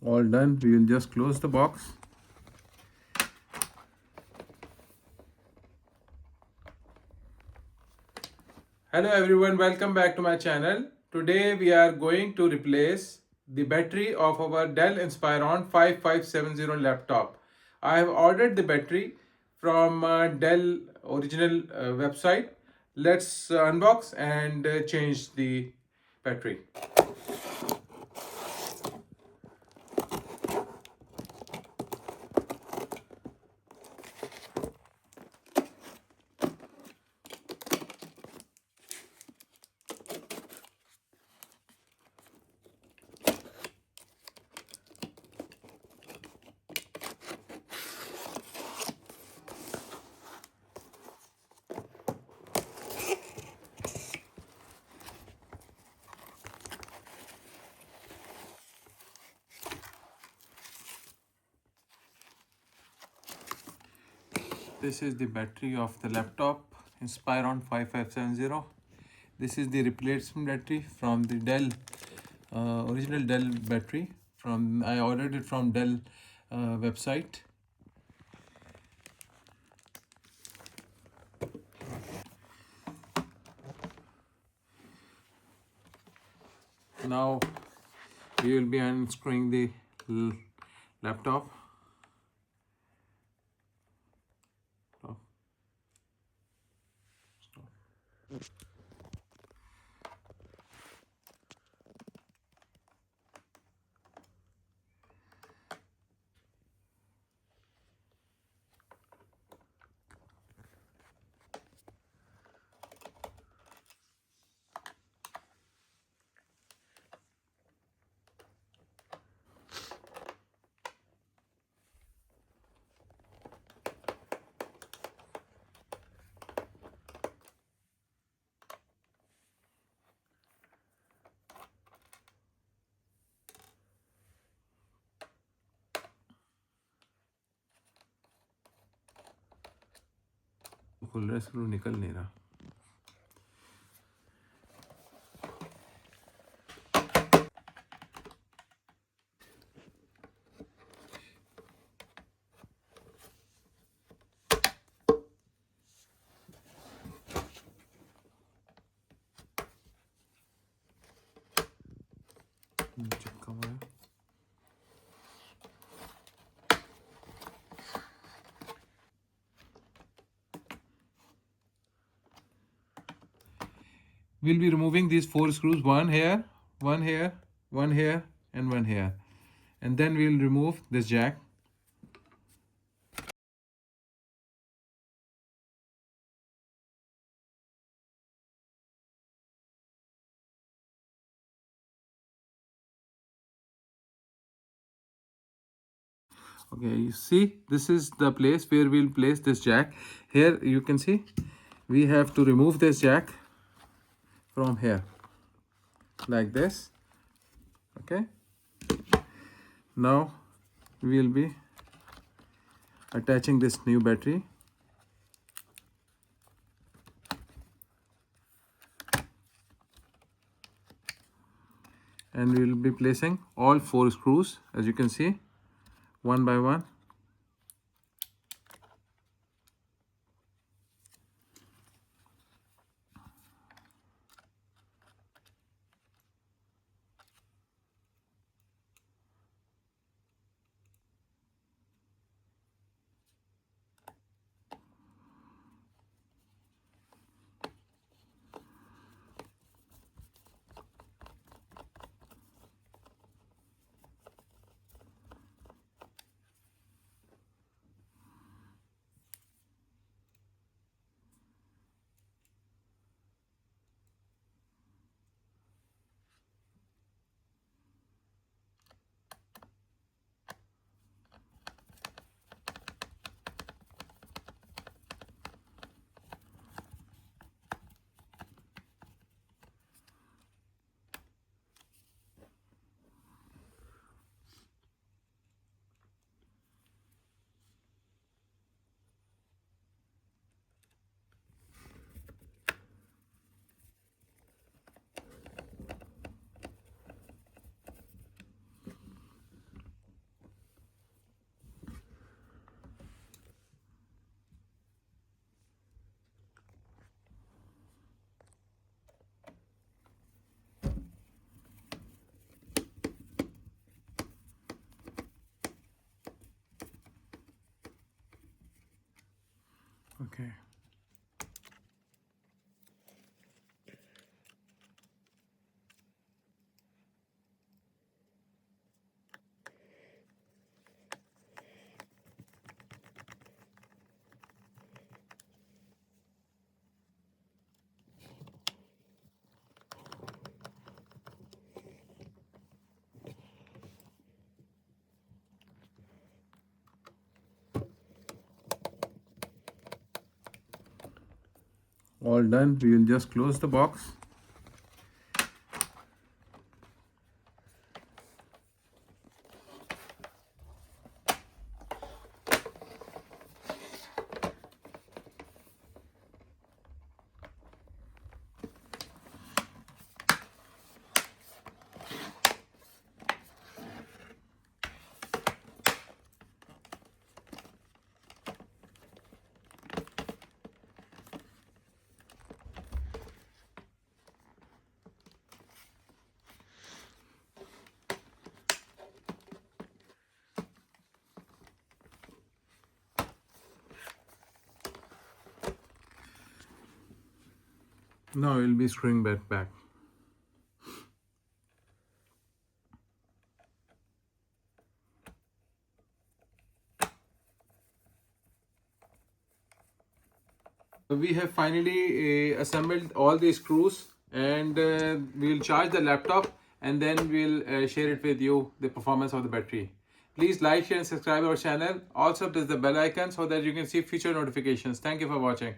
All done. We will just close the box. Hello everyone, welcome back to my channel. Today we are going to replace the battery of our Dell Inspiron 5570 laptop. I have ordered the battery from Dell original website. Let's unbox and change the battery. This is the battery of the laptop Inspiron 5570. This is the replacement battery from the Dell original Dell battery. I ordered it from Dell website. Now we will be unscrewing the laptop. खुल रहा है, screw निकल नहीं रहा. चिपका हुआ है. We'll be removing these 4 screws, one here, one here, one here, and one here. And then we'll remove this jack. Okay, you see, this is the place where we'll place this jack. Here you can see we have to remove this jack from here like this. Okay, now we'll be attaching this new battery. And we'll be placing all 4 screws, as you can see, one by one. Okay. All done. We will just close the box. Now we'll be screwing that back. We have finally assembled all the screws, and we'll charge the laptop, and then we'll share it with you, the performance of the battery. Please like, share and subscribe our channel. Also press the bell icon so that you can see future notifications. Thank you for watching.